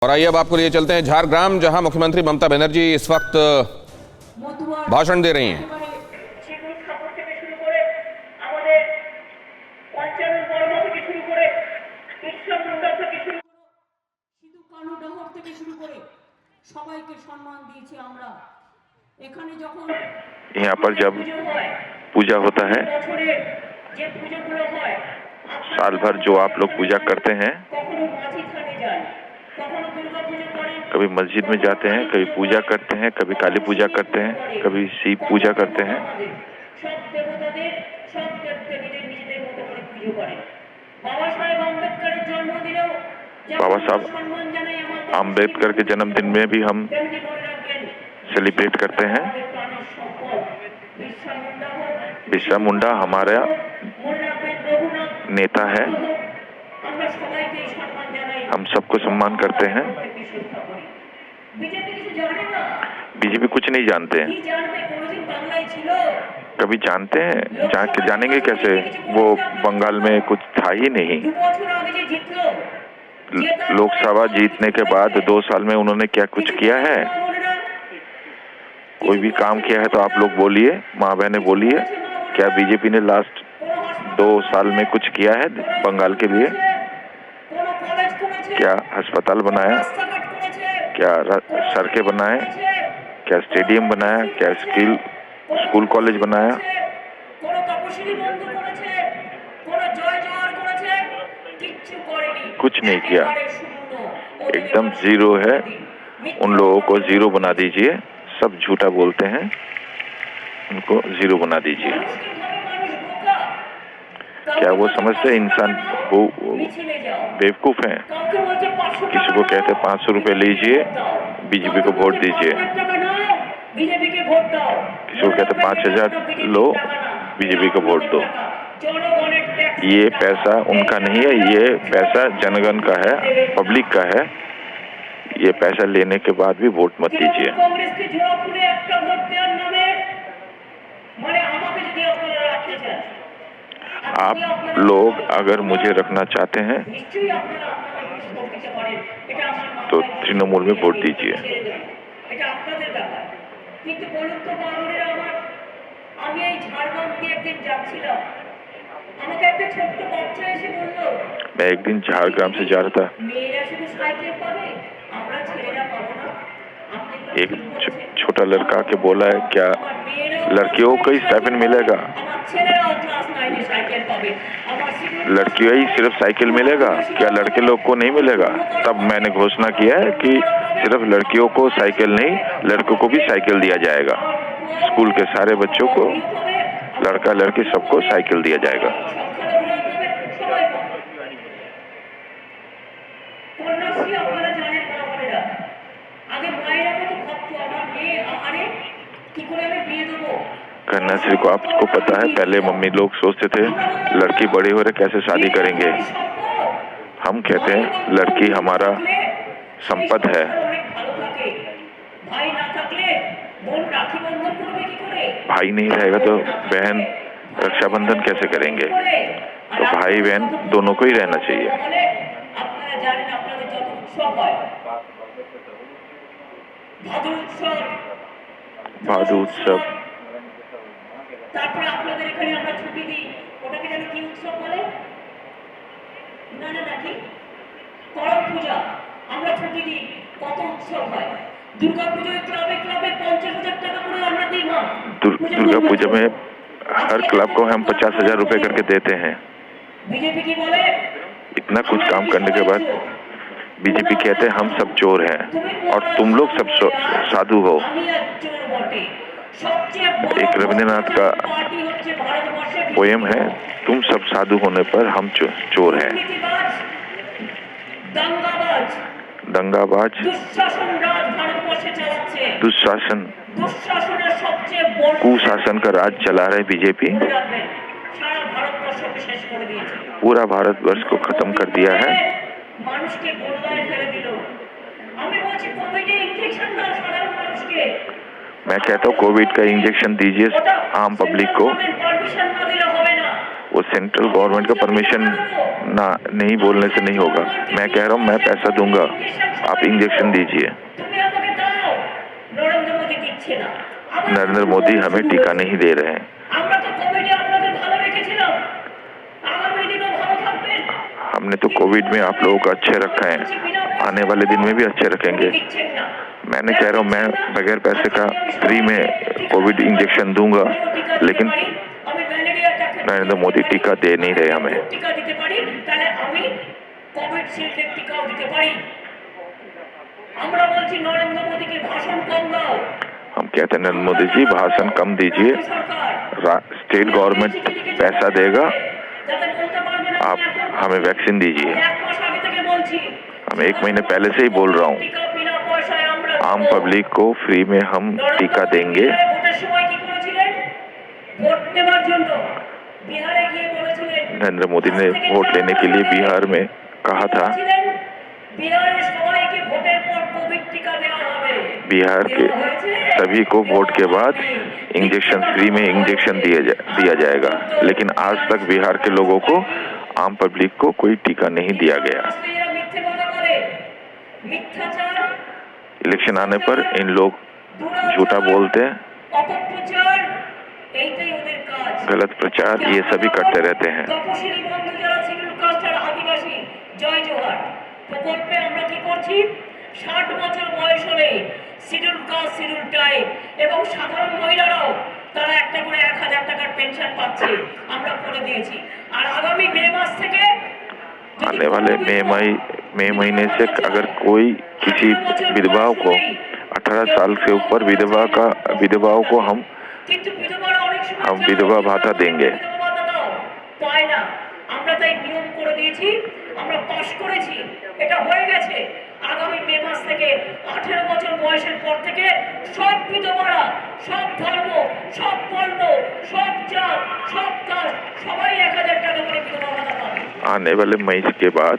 और आइए अब आपको लिए चलते हैं झारग्राम, जहां मुख्यमंत्री ममता बनर्जी इस वक्त भाषण दे रही हैं। यहाँ पर जब पूजा होता है, साल भर जो आप लोग पूजा करते हैं, कभी मस्जिद में जाते हैं, कभी पूजा करते हैं, कभी काली पूजा करते हैं, कभी शिव पूजा करते हैं। बाबा साहब आम्बेडकर के जन्मदिन में भी हम सेलिब्रेट करते हैं। बिरसा मुंडा हमारा नेता है, हम सबको सम्मान करते हैं। बीजेपी कुछ नहीं जानते हैं, कभी जानते हैं? जानेंगे कैसे? वो बंगाल में कुछ था ही नहीं। लोकसभा जीतने के बाद 2 साल में उन्होंने क्या कुछ किया है? कोई भी काम किया है तो आप लोग बोलिए, माँ बहने बोलिए, क्या बीजेपी ने लास्ट 2 साल में कुछ किया है बंगाल के लिए? क्या अस्पताल बनाया? क्या सड़कें बनाए? क्या स्टेडियम बनाया? क्या स्कूल कॉलेज बनाया? कुछ नहीं किया, एकदम जीरो है। उन लोगों को जीरो बना दीजिए, सब झूठा बोलते हैं, उनको जीरो बना दीजिए। क्या वो समझते इंसान वो बेवकूफ हैं? किसी को कहते 500 रुपए लीजिए, बीजेपी को वोट दीजिए। किसी को कहते 5000 लो, बीजेपी को वोट दो। ये पैसा उनका नहीं है, ये पैसा जनगण का है, पब्लिक का है। ये पैसा लेने के बाद भी वोट मत दीजिए। आप लोग अगर मुझे रखना चाहते हैं तो तृणमूल में वोट दीजिए। मैं एक दिन झारग्राम से जा रहा था, एक छोटा लड़का के बोला है, क्या लड़कियों को ही स्टाइपेंड मिलेगा? लड़कियों ही सिर्फ साइकिल मिलेगा, क्या लड़के लोग को नहीं मिलेगा? तब मैंने घोषणा किया है कि सिर्फ लड़कियों को साइकिल नहीं, लड़कों को भी साइकिल दिया जाएगा। स्कूल के सारे बच्चों को, लड़का लड़की सबको साइकिल दिया जाएगा। कन्याश्री को आपको पता है, पहले मम्मी लोग सोचते थे लड़की बड़ी हो रही कैसे शादी करेंगे। हम कहते हैं लड़की हमारा संपद है। भाई नहीं रहेगा तो बहन रक्षाबंधन कैसे करेंगे? तो भाई बहन दोनों को ही रहना चाहिए। भादु उत्सव, दुर्गा पूजा में हर क्लब को हम 50,000 रुपए करके देते हैं। इतना कुछ काम करने के बाद बीजेपी कहते हैं हम सब चोर हैं और तुम लोग सब साधु हो। एक रविंद्रनाथ का पोयम है, तुम सब साधु होने पर हम चोर हैं। दंगाबाज, दुशासन, कुशासन का राज चला रहे बीजेपी। पूरा भारतवर्ष को खत्म कर दिया है। मैं कहता हूँ कोविड का इंजेक्शन दीजिए आम पब्लिक को। वो सेंट्रल गवर्नमेंट का परमिशन ना नहीं बोलने से नहीं होगा। मैं कह रहा हूँ मैं पैसा दूंगा, आप इंजेक्शन दीजिए। नरेंद्र मोदी हमें टीका नहीं दे रहे हैं। हमने तो कोविड में आप लोगों को अच्छे रखा है, आने वाले दिन में भी अच्छे रखेंगे। मैंने कह रहा हूँ मैं बगैर पैसे का फ्री में कोविड इंजेक्शन दूंगा, लेकिन नरेंद्र मोदी टीका दे नहीं रहे हमें। हम कहते हैं नरेंद्र मोदी जी भाषण कम दीजिए, स्टेट गवर्नमेंट पैसा देगा, आप हमें वैक्सीन दीजिए। हम 1 महीने पहले से ही बोल रहा हूँ, आम पब्लिक को फ्री में हम टीका देंगे। नरेंद्र मोदी ने वोट लेने के लिए बिहार में कहा था, बिहार के सभी को वोट के बाद इंजेक्शन फ्री में इंजेक्शन दिया जाएगा, लेकिन आज तक बिहार के लोगों को, आम पब्लिक को कोई टीका नहीं दिया गया। इलेक्शन आने पर इन लोग झूठा बोलते हैं, गलत प्रचार ये सभी करते रहते हैं। প্রকল্পে আমরা কি করছি, 60 বছর বয়স হলে শিডিউল কাস্ট শিডিউল ট্রাইব এবং সাধারণ মহিলারাও তারা একটা করে 1000 টাকার পেনশন পাচ্ছে, আমরা করে দিয়েছি। আর আগামী মে মাস থেকে आने वाले मई महीने से अगर कोई किसी विधवाओं को 18 साल से ऊपर विधवाओं को हम विधवा भाता देंगे। পায় না, আমরা তাই নিয়ম করে দিয়েছি, আমরা পাস করেছি, এটা হয়ে গেছে। আগামী মে মাস থেকে 18 বছর বয়সের পর থেকে সব বিধবারা, সব ধর্ম, সব বর্ণ, সব জাত, সব কাস্ট সবাই 1000 টাকা করে বিধবা ভাতা পাবে। आने वाले मई के बाद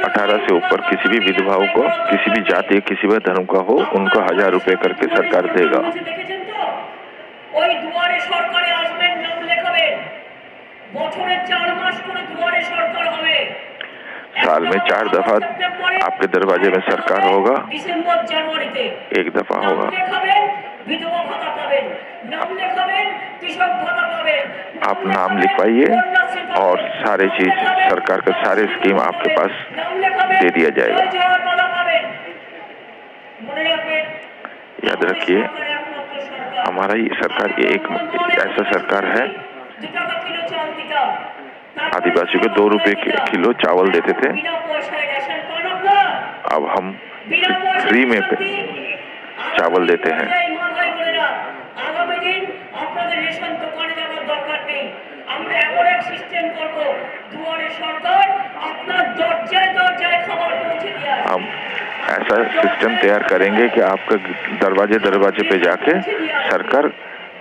18 से ऊपर किसी भी विधवाओं को, किसी भी जाति, किसी भी धर्म का हो, उनको 1000 रुपए करके सरकार देगा। ওই দুয়ারে সরকারে আসবেন, নাম লেখাবেন, বছরে 4 মাস করে দুয়ারে সরকার হবে। साल में 4 दफा आपके दरवाजे में सरकार होगा, ডিসেম্বর জানুয়ারিতে 1 दफा होगा। বিধবা ভাতা পাবেন, নাম লেখাবেন, কৃষক ভাতা পাবেন। आप नाम लिखवाइए और सारे चीज सरकार का सारे स्कीम आपके पास दे दिया जाएगा। याद रखिए, हमारा ये सरकार ये एक ऐसा सरकार है, आदिवासी को 2 रुपए किलो चावल देते थे, अब हम फ्री में चावल देते हैं। हम ऐसा सिस्टम तैयार करेंगे कि आपका दरवाजे पे जाके सरकार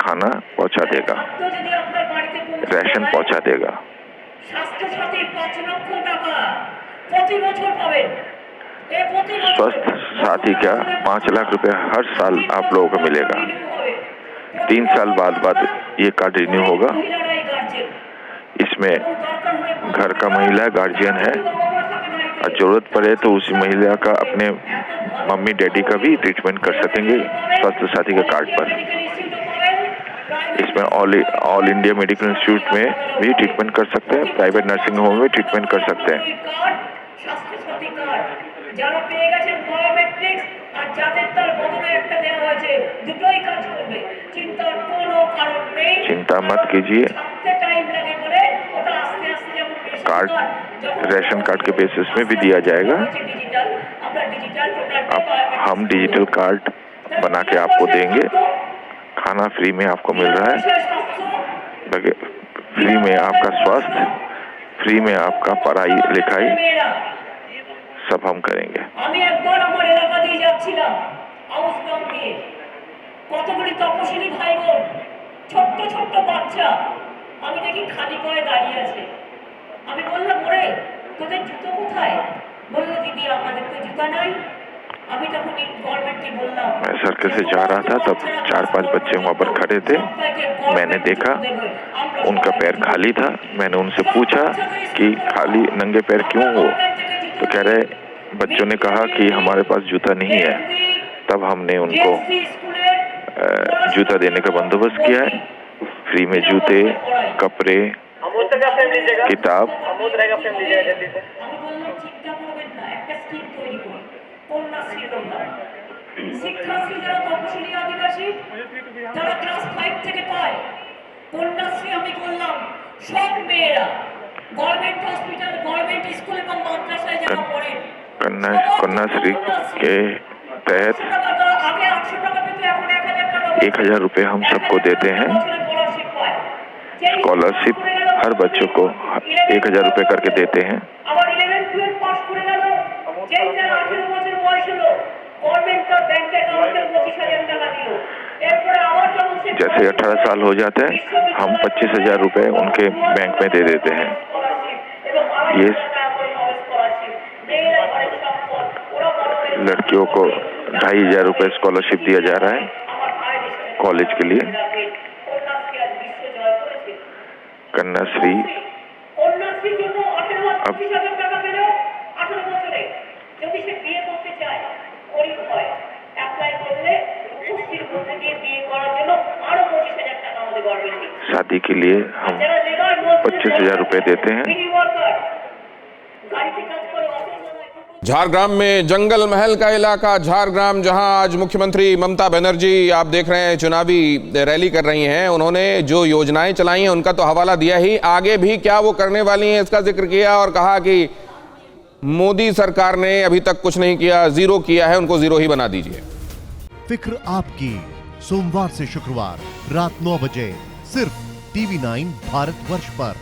खाना पहुंचा देगा, राशन पहुंचा देगा। स्वास्थ्य साथी का 5 लाख रुपए हर साल आप लोगों को मिलेगा। 3 साल बाद ये कार्ड रिन्यू होगा। इसमें घर का महिला गार्जियन है और जरूरत पड़े तो उसी महिला का अपने मम्मी डैडी का भी ट्रीटमेंट कर सकेंगे स्वास्थ्य साथी के कार्ड पर। इसमें ऑल इंडिया मेडिकल इंस्टीट्यूट में भी ट्रीटमेंट कर सकते हैं, प्राइवेट नर्सिंग होम में ट्रीटमेंट कर सकते हैं। चिंता मत कीजिए, कार्ड रेशन कार्ड के बेसिस में भी दिया जाएगा। अब हम डिजिटल कार्ड बना के आपको देंगे, खाना फ्री में आपको मिल रहा है, फ्री में आपका स्वास्थ्य, फ्री में आपका पढ़ाई लिखाई सब हम करेंगे। কতগুলি তপশিলি ভাই বোন, ছোট্ট ছোট্ট বাচ্চা, আমি দেখি খালি পায়ে দাঁড়িয়ে আছে। আমি বললাম, ওরে তোদের জুতো কোথায়? বললো, দিদি আমাদের তো জুতা নাই। আমি তখন গভর্নমেন্টকে বললাম मैं सड़क से जा रहा था तब 4-5 बच्चे वहाँ पर खड़े थे। मैंने देखा उनका पैर खाली था। मैंने उनसे पूछा कि खाली नंगे पैर क्यों हो, तो कह रहे बच्चों ने कहा कि हमारे पास जूता नहीं है। तब हमने उनको जूता देने का बंदोबस्त किया है, फ्री में जूते, कपड़े, किताब। আমি বললাম চিন্তা করবেন না, একটা স্কিম তৈরি করি, কন্যাশ্রী প্রোগ্রাম। শিক্ষাশ্রী যারা তপশিলি আদিবাসী যারা ক্লাস 5 থেকে পায়, কন্যাশ্রী আমি করলাম সব মেয়েরা গভর্নমেন্ট হসপিটাল, গভর্নমেন্ট স্কুল এবং মাদ্রাসায় যারা পড়েন कन्याश्री के तहत আগে 800 টাকা পেত, এখন 1000 টাকা। 1000 रुपये हम सबको देते हैं। स्कॉलरशिप हर बच्चों को 1000 रुपये करके देते हैं। আবার 11-12 পাস করে গেল, যেই যারা 18 বছর বয়স হলো গভর্নমেন্ট তার ব্যাংক অ্যাকাউন্টে 25000 টাকা দিল। এরপরে আবার যখন সে जैसे 18 साल हो जाते हैं हम 25000 रुपये उनके बैंक में दे देते हैं। ये लड़कियों को 2500 रुपये स्कॉलरशिप दिया जा रहा है कॉलेज के लिए। कन्याश्री अब शादी के लिए हम 25000 रुपये देते हैं। झारग्राम में जंगल महल का इलाका झारग्राम, जहां आज मुख्यमंत्री ममता बनर्जी आप देख रहे हैं चुनावी रैली कर रही हैं। उन्होंने जो योजनाएं चलाई हैं उनका तो हवाला दिया ही, आगे भी क्या वो करने वाली हैं इसका जिक्र किया और कहा कि मोदी सरकार ने अभी तक कुछ नहीं किया, जीरो किया है, उनको जीरो ही बना दीजिए। फिक्र आपकी, सोमवार से शुक्रवार रात 9 बजे सिर्फ TV9 भारतवर्ष पर।